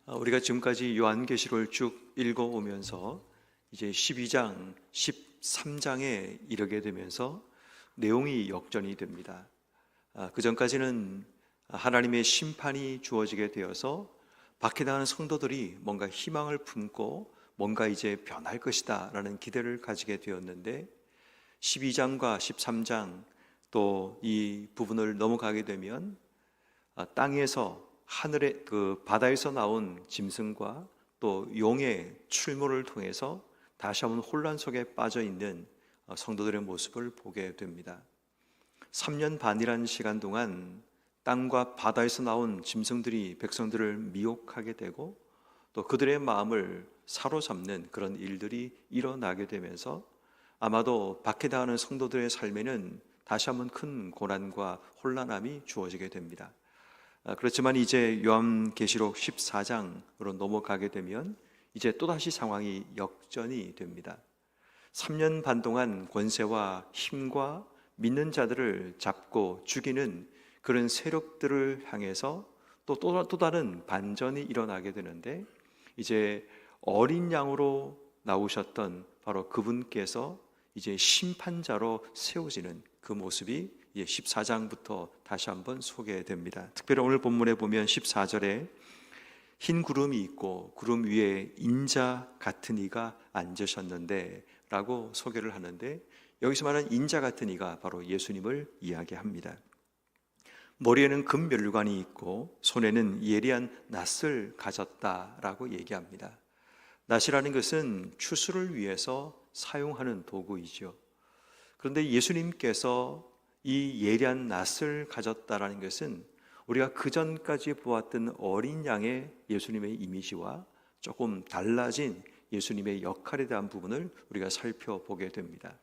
우리가 지금까지 요한계시록을 쭉 읽어오면서 이제 12장, 13장에 이르게 되면서 내용이 역전이 됩니다. 그 전까지는 하나님의 심판이 주어지게 되어서 박해당하는 성도들이 뭔가 희망을 품고 뭔가 이제 변할 것이다 라는 기대를 가지게 되었는데, 12장과 13장 또 이 부분을 넘어가게 되면 땅에서 하늘의 바다에서 나온 짐승과 또 용의 출몰을 통해서 다시 한번 혼란 속에 빠져 있는 성도들의 모습을 보게 됩니다. 3년 반이라는 시간 동안 땅과 바다에서 나온 짐승들이 백성들을 미혹하게 되고 또 그들의 마음을 사로잡는 그런 일들이 일어나게 되면서 아마도 박해당하는 성도들의 삶에는 다시 한번 큰 고난과 혼란함이 주어지게 됩니다. 그렇지만 이제 요한계시록 14장으로 넘어가게 되면 이제 또다시 상황이 역전이 됩니다. 3년 반 동안 권세와 힘과 믿는 자들을 잡고 죽이는 그런 세력들을 향해서 또 다른 반전이 일어나게 되는데, 이제 어린 양으로 나오셨던 바로 그분께서 이제 심판자로 세워지는 그 모습이 14장부터 다시 한번 소개됩니다. 특별히 오늘 본문에 보면 14절에 흰 구름이 있고 구름 위에 인자 같은 이가 앉으셨는데 라고 소개를 하는데, 여기서 말하는 인자 같은 이가 바로 예수님을 이야기합니다. 머리에는 금면류관이 있고 손에는 예리한 낫을 가졌다라고 얘기합니다. 낫이라는 것은 추수를 위해서 사용하는 도구이죠. 그런데 예수님께서 이 예리한 낫을 가졌다라는 것은 우리가 그전까지 보았던 어린 양의 예수님의 이미지와 조금 달라진 예수님의 역할에 대한 부분을 우리가 살펴보게 됩니다.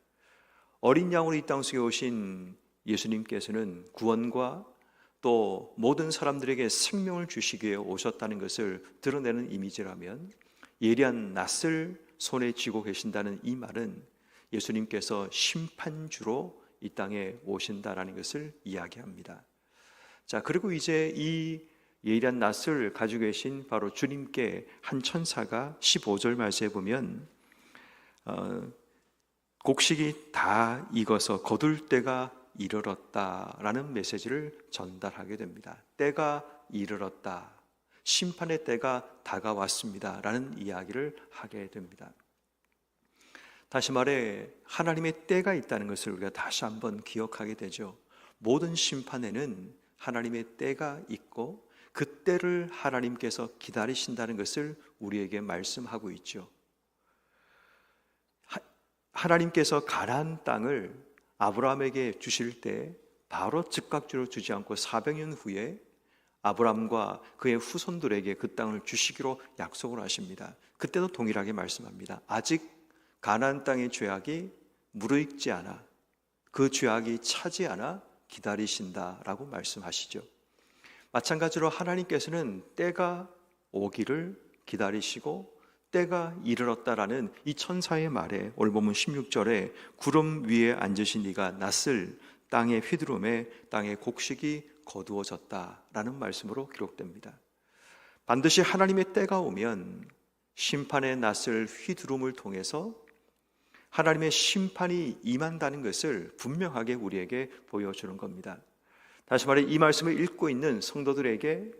어린 양으로 이 땅 속에 오신 예수님께서는 구원과 또 모든 사람들에게 생명을 주시기 위해 오셨다는 것을 드러내는 이미지라면, 예리한 낫을 손에 쥐고 계신다는 이 말은 예수님께서 심판주로 이 땅에 오신다라는 것을 이야기합니다. 자, 그리고 이제 이 예리한 낫을 가지고 계신 바로 주님께 한 천사가 15절 말씀에 보면 곡식이 다 익어서 거둘 때가 이르렀다라는 메시지를 전달하게 됩니다. 때가 이르렀다, 심판의 때가 다가왔습니다 라는 이야기를 하게 됩니다. 다시 말해 하나님의 때가 있다는 것을 우리가 다시 한번 기억하게 되죠. 모든 심판에는 하나님의 때가 있고 그 때를 하나님께서 기다리신다는 것을 우리에게 말씀하고 있죠. 하나님께서 가나안 땅을 아브라함에게 주실 때 바로 즉각적으로 주지 않고 400년 후에 아브라함과 그의 후손들에게 그 땅을 주시기로 약속을 하십니다. 그때도 동일하게 말씀합니다. 아직 가나안 땅의 죄악이 무르익지 않아, 그 죄악이 차지 않아 기다리신다라고 말씀하시죠. 마찬가지로 하나님께서는 때가 오기를 기다리시고 때가 이르렀다라는 이 천사의 말에 오늘 보면 16절에 구름 위에 앉으신 이가 낫을 땅에 휘두르매 땅의 곡식이 거두어졌다라는 말씀으로 기록됩니다. 반드시 하나님의 때가 오면 심판의 낫을 휘두름을 통해서 하나님의 심판이 임한다는 것을 분명하게 우리에게 보여주는 겁니다. 다시 말해 이 말씀을 읽고 있는 성도들에게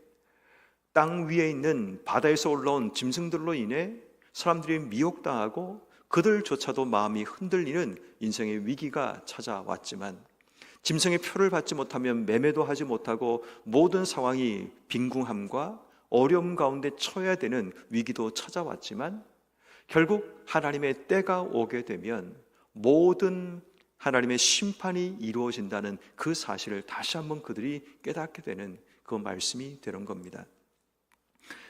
땅 위에 있는 바다에서 올라온 짐승들로 인해 사람들이 미혹당하고 그들조차도 마음이 흔들리는 인생의 위기가 찾아왔지만, 짐승의 표를 받지 못하면 매매도 하지 못하고 모든 상황이 빈궁함과 어려움 가운데 처해야 되는 위기도 찾아왔지만, 결국 하나님의 때가 오게 되면 모든 하나님의 심판이 이루어진다는 그 사실을 다시 한번 그들이 깨닫게 되는 그 말씀이 되는 겁니다.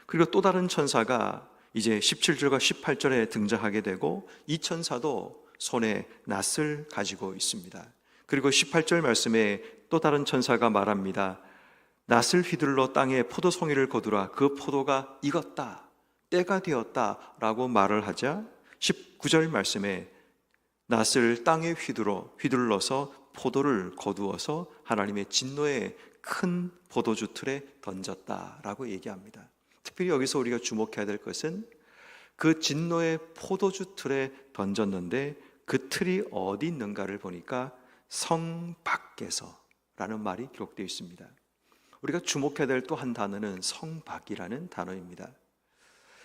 그리고 또 다른 천사가 이제 17절과 18절에 등장하게 되고, 이 천사도 손에 낫을 가지고 있습니다. 그리고 18절 말씀에 또 다른 천사가 말합니다. 낫을 휘둘러 땅에 포도송이를 거두라, 그 포도가 익었다, 때가 되었다라고 말을 하자 19절 말씀에 낫을 땅에 휘둘러서 포도를 거두어서 하나님의 진노의 큰 포도주 틀에 던졌다라고 얘기합니다. 특별히 여기서 우리가 주목해야 될 것은 그 진노의 포도주 틀에 던졌는데 그 틀이 어디 있는가를 보니까 성 밖에서라는 말이 기록되어 있습니다. 우리가 주목해야 될 또 한 단어는 성 밖이라는 단어입니다.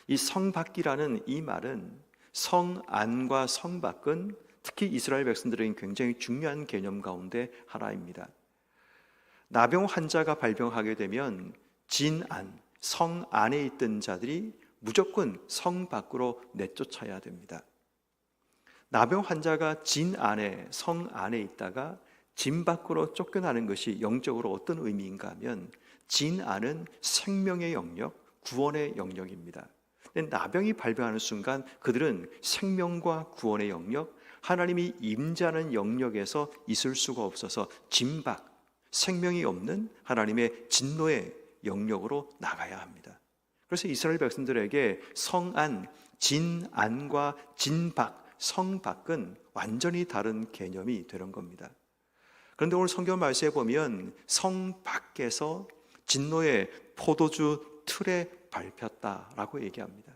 이 성 밖이라는 이 말은 성 안과 성 밖은 특히 이스라엘 백성들에게 굉장히 중요한 개념 가운데 하나입니다. 나병 환자가 발병하게 되면 진 안, 성 안에 있던 자들이 무조건 성 밖으로 내쫓아야 됩니다. 나병 환자가 진 안에, 성 안에 있다가 진 밖으로 쫓겨나는 것이 영적으로 어떤 의미인가 하면 진 안은 생명의 영역, 구원의 영역입니다. 나병이 발병하는 순간 그들은 생명과 구원의 영역, 하나님이 임재하는 영역에서 있을 수가 없어서 진 밖, 생명이 없는 하나님의 진노의 영역으로 나가야 합니다. 그래서 이스라엘 백성들에게 성안, 진안과 진밖, 성밖은 완전히 다른 개념이 되는 겁니다. 그런데 오늘 성경 말씀에 보면 성 밖에서 진노의 포도주 틀에 밟혔다라고 얘기합니다.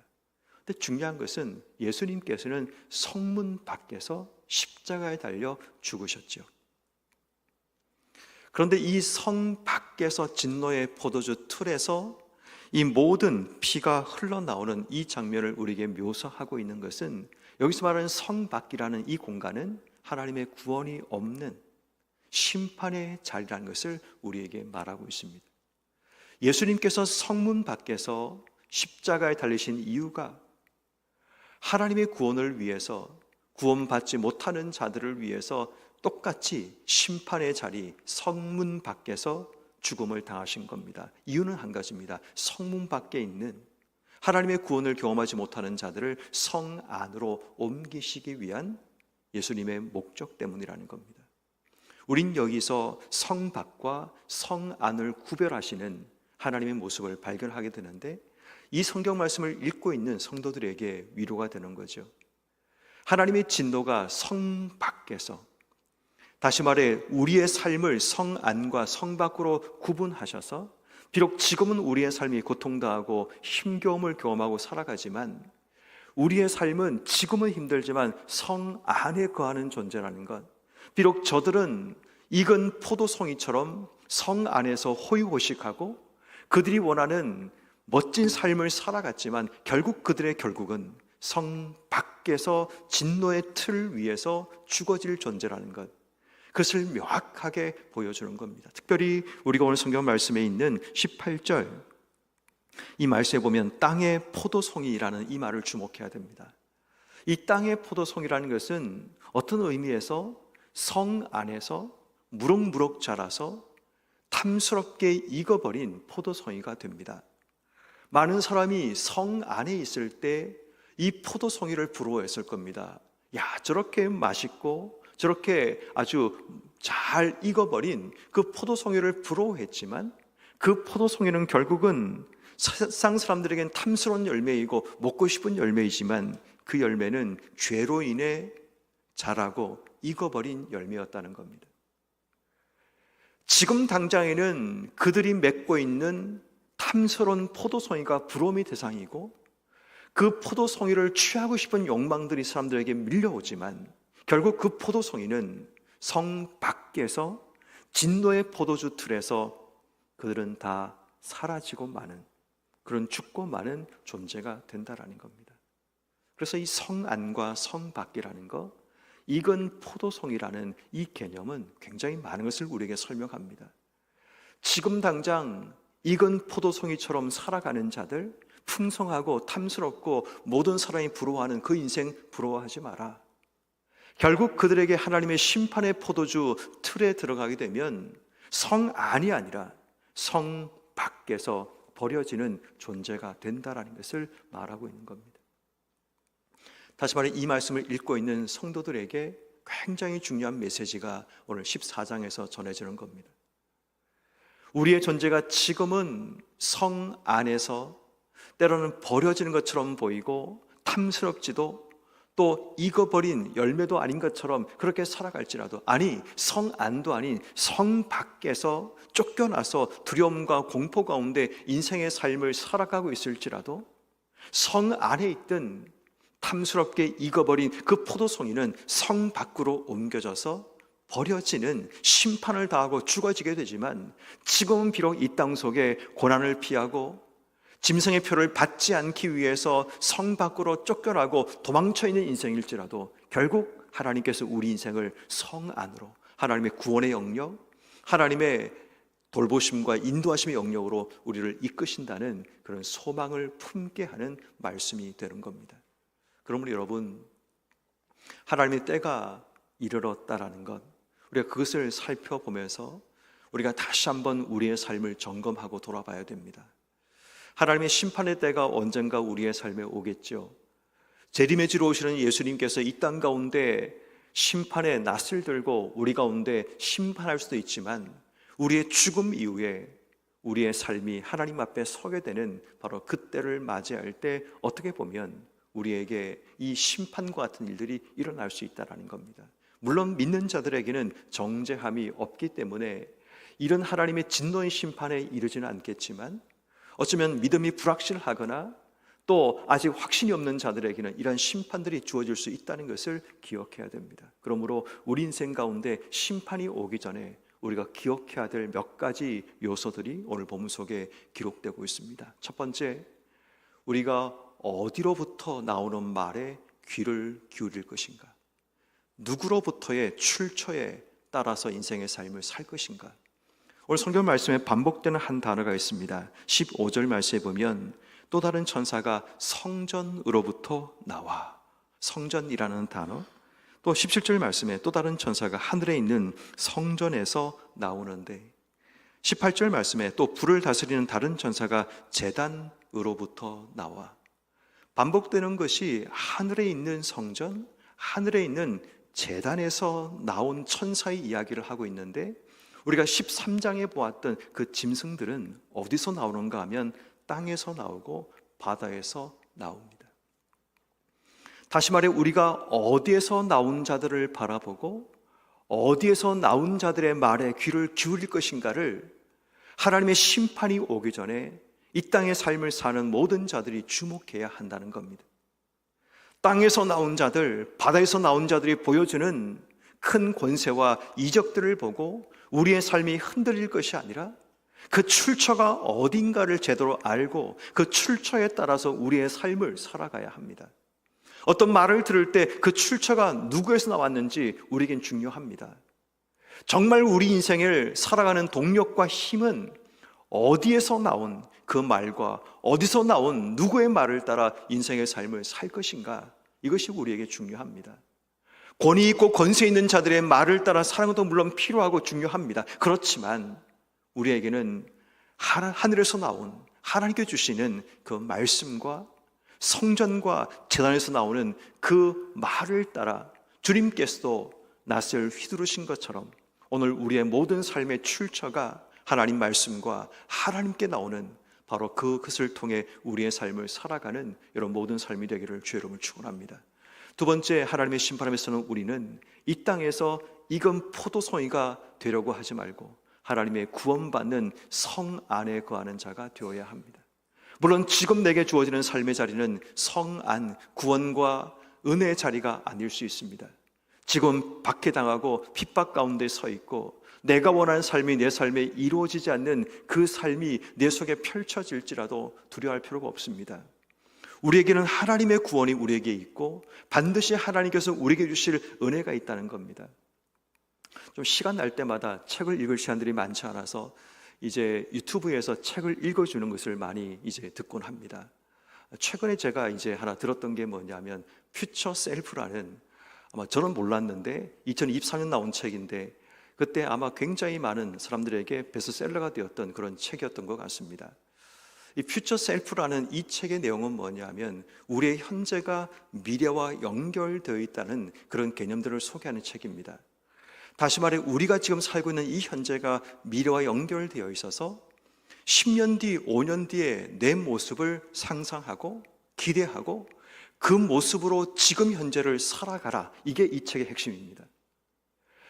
근데 중요한 것은 예수님께서는 성문 밖에서 십자가에 달려 죽으셨죠. 그런데 이 성 밖에서 진노의 포도주 틀에서 이 모든 피가 흘러나오는 이 장면을 우리에게 묘사하고 있는 것은 여기서 말하는 성 밖이라는 이 공간은 하나님의 구원이 없는 심판의 자리라는 것을 우리에게 말하고 있습니다. 예수님께서 성문 밖에서 십자가에 달리신 이유가 하나님의 구원을 위해서, 구원받지 못하는 자들을 위해서 똑같이 심판의 자리 성문 밖에서 죽음을 당하신 겁니다. 이유는 한 가지입니다. 성문 밖에 있는 하나님의 구원을 경험하지 못하는 자들을 성 안으로 옮기시기 위한 예수님의 목적 때문이라는 겁니다. 우린 여기서 성 밖과 성 안을 구별하시는 하나님의 모습을 발견하게 되는데 이 성경 말씀을 읽고 있는 성도들에게 위로가 되는 거죠. 하나님의 진노가 성 밖에서, 다시 말해 우리의 삶을 성 안과 성 밖으로 구분하셔서 비록 지금은 우리의 삶이 고통당하고 힘겨움을 경험하고 살아가지만 우리의 삶은 지금은 힘들지만 성 안에 거하는 존재라는 것, 비록 저들은 익은 포도송이처럼 성 안에서 호의호식하고 그들이 원하는 멋진 삶을 살아갔지만 결국 그들의 결국은 성 밖에서 진노의 틀 위에서 죽어질 존재라는 것, 그것을 명확하게 보여주는 겁니다. 특별히 우리가 오늘 성경 말씀에 있는 18절 이 말씀에 보면 땅의 포도송이라는 이 말을 주목해야 됩니다. 이 땅의 포도송이라는 것은 어떤 의미에서 성 안에서 무럭무럭 자라서 탐스럽게 익어버린 포도송이가 됩니다. 많은 사람이 성 안에 있을 때 이 포도송이를 부러워했을 겁니다. 야, 저렇게 맛있고 저렇게 아주 잘 익어버린 그 포도송이를 부러워했지만 그 포도송이는 결국은 세상 사람들에겐 탐스러운 열매이고 먹고 싶은 열매이지만 그 열매는 죄로 인해 자라고 익어버린 열매였다는 겁니다. 지금 당장에는 그들이 맺고 있는 탐스러운 포도송이가 부러움의 대상이고 그 포도송이를 취하고 싶은 욕망들이 사람들에게 밀려오지만 결국 그 포도송이는 성 밖에서 진노의 포도주 틀에서 그들은 다 사라지고 마는, 그런 죽고 마는 존재가 된다라는 겁니다. 그래서 이 성 안과 성 밖이라는 것, 익은 포도송이라는 이 개념은 굉장히 많은 것을 우리에게 설명합니다. 지금 당장 익은 포도송이처럼 살아가는 자들, 풍성하고 탐스럽고 모든 사람이 부러워하는 그 인생 부러워하지 마라. 결국 그들에게 하나님의 심판의 포도주 틀에 들어가게 되면 성 안이 아니라 성 밖에서 버려지는 존재가 된다라는 것을 말하고 있는 겁니다. 다시 말해 이 말씀을 읽고 있는 성도들에게 굉장히 중요한 메시지가 오늘 14장에서 전해지는 겁니다. 우리의 존재가 지금은 성 안에서 때로는 버려지는 것처럼 보이고 탐스럽지도 또 익어버린 열매도 아닌 것처럼 그렇게 살아갈지라도, 아니 성 안도 아닌 성 밖에서 쫓겨나서 두려움과 공포 가운데 인생의 삶을 살아가고 있을지라도 성 안에 있던 탐스럽게 익어버린 그 포도송이는 성 밖으로 옮겨져서 버려지는 심판을 당하고 죽어지게 되지만, 지금은 비록 이 땅 속에 고난을 피하고 짐승의 표를 받지 않기 위해서 성 밖으로 쫓겨나고 도망쳐 있는 인생일지라도 결국 하나님께서 우리 인생을 성 안으로, 하나님의 구원의 영역, 하나님의 돌보심과 인도하심의 영역으로 우리를 이끄신다는 그런 소망을 품게 하는 말씀이 되는 겁니다. 그러므로 여러분, 하나님의 때가 이르렀다라는 것, 우리가 그것을 살펴보면서 우리가 다시 한번 우리의 삶을 점검하고 돌아봐야 됩니다. 하나님의 심판의 때가 언젠가 우리의 삶에 오겠죠. 재림해지러 오시는 예수님께서 이 땅 가운데 심판의 낫을 들고 우리 가운데 심판할 수도 있지만, 우리의 죽음 이후에 우리의 삶이 하나님 앞에 서게 되는 바로 그때를 맞이할 때 어떻게 보면 우리에게 이 심판과 같은 일들이 일어날 수 있다는 겁니다. 물론 믿는 자들에게는 정죄함이 없기 때문에 이런 하나님의 진노의 심판에 이르지는 않겠지만, 어쩌면 믿음이 불확실하거나 또 아직 확신이 없는 자들에게는 이러한 심판들이 주어질 수 있다는 것을 기억해야 됩니다. 그러므로 우리 인생 가운데 심판이 오기 전에 우리가 기억해야 될 몇 가지 요소들이 오늘 본문 속에 기록되고 있습니다. 첫 번째, 우리가 어디로부터 나오는 말에 귀를 기울일 것인가? 누구로부터의 출처에 따라서 인생의 삶을 살 것인가? 오늘 성경 말씀에 반복되는 한 단어가 있습니다. 15절 말씀에 보면 또 다른 천사가 성전으로부터 나와, 성전이라는 단어, 또 17절 말씀에 또 다른 천사가 하늘에 있는 성전에서 나오는데, 18절 말씀에 또 불을 다스리는 다른 천사가 제단으로부터 나와. 반복되는 것이 하늘에 있는 성전, 하늘에 있는 제단에서 나온 천사의 이야기를 하고 있는데, 우리가 13장에 보았던 그 짐승들은 어디서 나오는가 하면 땅에서 나오고 바다에서 나옵니다. 다시 말해, 우리가 어디에서 나온 자들을 바라보고 어디에서 나온 자들의 말에 귀를 기울일 것인가를 하나님의 심판이 오기 전에 이 땅의 삶을 사는 모든 자들이 주목해야 한다는 겁니다. 땅에서 나온 자들, 바다에서 나온 자들이 보여주는 큰 권세와 이적들을 보고 우리의 삶이 흔들릴 것이 아니라 그 출처가 어딘가를 제대로 알고 그 출처에 따라서 우리의 삶을 살아가야 합니다. 어떤 말을 들을 때 그 출처가 누구에서 나왔는지 우리에겐 중요합니다. 정말 우리 인생을 살아가는 동력과 힘은 어디에서 나온 그 말과 어디서 나온 누구의 말을 따라 인생의 삶을 살 것인가, 이것이 우리에게 중요합니다. 권위 있고 권세 있는 자들의 말을 따라 사는 것도 물론 필요하고 중요합니다. 그렇지만 우리에게는 하늘에서 나온 하나님께 주시는 그 말씀과 성전과 제단에서 나오는 그 말을 따라 주님께서도 낫을 휘두르신 것처럼 오늘 우리의 모든 삶의 출처가 하나님 말씀과 하나님께 나오는 바로 그것을 통해 우리의 삶을 살아가는 이런 모든 삶이 되기를 주의 이름으로 축원합니다. 두 번째, 하나님의 심판함에서는 우리는 이 땅에서 익은 포도송이가 되려고 하지 말고 하나님의 구원받는 성 안에 거하는 자가 되어야 합니다. 물론 지금 내게 주어지는 삶의 자리는 성 안, 구원과 은혜의 자리가 아닐 수 있습니다. 지금 박해당하고 핍박 가운데 서 있고 내가 원하는 삶이 내 삶에 이루어지지 않는 그 삶이 내 속에 펼쳐질지라도 두려워할 필요가 없습니다. 우리에게는 하나님의 구원이 우리에게 있고 반드시 하나님께서 우리에게 주실 은혜가 있다는 겁니다. 좀 시간 날 때마다 책을 읽을 시간들이 많지 않아서 이제 유튜브에서 책을 읽어주는 것을 많이 이제 듣곤 합니다. 최근에 제가 이제 하나 들었던 게 뭐냐면 퓨처 셀프라는, 아마 저는 몰랐는데 2024년 나온 책인데 그때 아마 굉장히 많은 사람들에게 베스트셀러가 되었던 그런 책이었던 것 같습니다. 이 퓨처 셀프라는 이 책의 내용은 뭐냐면 우리의 현재가 미래와 연결되어 있다는 그런 개념들을 소개하는 책입니다. 다시 말해 우리가 지금 살고 있는 이 현재가 미래와 연결되어 있어서 10년 뒤, 5년 뒤에 내 모습을 상상하고 기대하고 그 모습으로 지금 현재를 살아가라. 이게 이 책의 핵심입니다.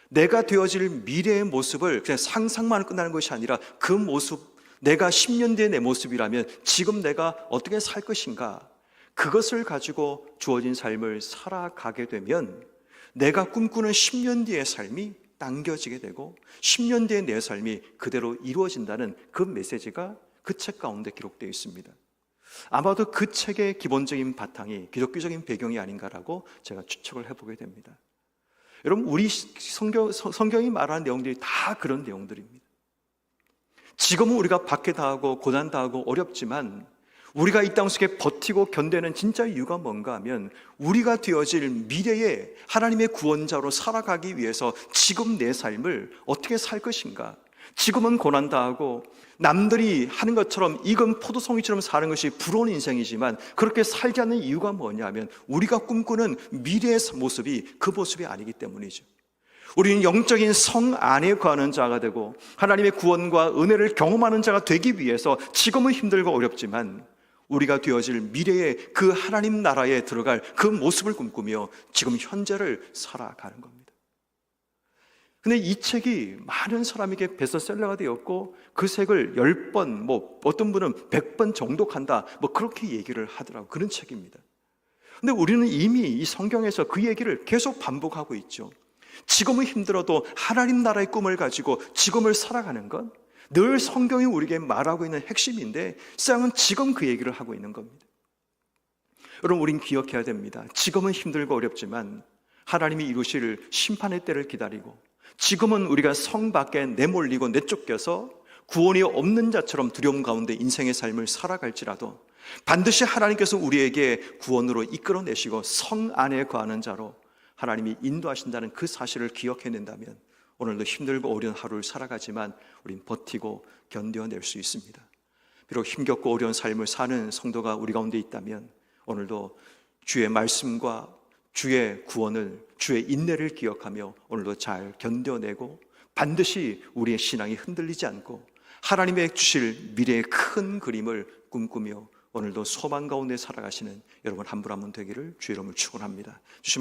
내가 되어질 미래의 모습을 그냥 상상만 끝나는 것이 아니라 그 모습, 내가 10년 뒤의 내 모습이라면 지금 내가 어떻게 살 것인가, 그것을 가지고 주어진 삶을 살아가게 되면 내가 꿈꾸는 10년 뒤의 삶이 당겨지게 되고 10년 뒤의 내 삶이 그대로 이루어진다는 그 메시지가 그 책 가운데 기록되어 있습니다. 아마도 그 책의 기본적인 바탕이 기독교적인 배경이 아닌가라고 제가 추측을 해보게 됩니다. 여러분, 우리 성경이 말하는 내용들이 다 그런 내용들입니다. 지금은 우리가 박해 당하고 고난 당하고 어렵지만 우리가 이 땅 속에 버티고 견뎌내는 진짜 이유가 뭔가 하면 우리가 되어질 미래에 하나님의 구원자로 살아가기 위해서 지금 내 삶을 어떻게 살 것인가, 지금은 고난 당하고 남들이 하는 것처럼 익은 포도송이처럼 사는 것이 부러운 인생이지만 그렇게 살지 않는 이유가 뭐냐면 우리가 꿈꾸는 미래의 모습이 그 모습이 아니기 때문이죠. 우리는 영적인 성 안에 거하는 자가 되고 하나님의 구원과 은혜를 경험하는 자가 되기 위해서 지금은 힘들고 어렵지만 우리가 되어질 미래의 그 하나님 나라에 들어갈 그 모습을 꿈꾸며 지금 현재를 살아가는 겁니다. 근데 이 책이 많은 사람에게 베스트셀러가 되었고 그 책을 10번, 어떤 분은 100번 정독한다, 그렇게 얘기를 하더라고요. 그런 책입니다. 근데 우리는 이미 이 성경에서 그 얘기를 계속 반복하고 있죠. 지금은 힘들어도 하나님 나라의 꿈을 가지고 지금을 살아가는 건 늘 성경이 우리에게 말하고 있는 핵심인데 세상은 지금 그 얘기를 하고 있는 겁니다. 여러분, 우린 기억해야 됩니다. 지금은 힘들고 어렵지만 하나님이 이루실 심판의 때를 기다리고 지금은 우리가 성 밖에 내몰리고 내쫓겨서 구원이 없는 자처럼 두려움 가운데 인생의 삶을 살아갈지라도 반드시 하나님께서 우리에게 구원으로 이끌어내시고 성 안에 거하는 자로 하나님이 인도하신다는 그 사실을 기억해낸다면 오늘도 힘들고 어려운 하루를 살아가지만 우린 버티고 견뎌낼 수 있습니다. 비록 힘겹고 어려운 삶을 사는 성도가 우리 가운데 있다면 오늘도 주의 말씀과 주의 구원을, 주의 인내를 기억하며 오늘도 잘 견뎌내고 반드시 우리의 신앙이 흔들리지 않고 하나님의 주실 미래의 큰 그림을 꿈꾸며 오늘도 소망 가운데 살아가시는 여러분 한 분 한 분 되기를 주의 이름으로 축원합니다.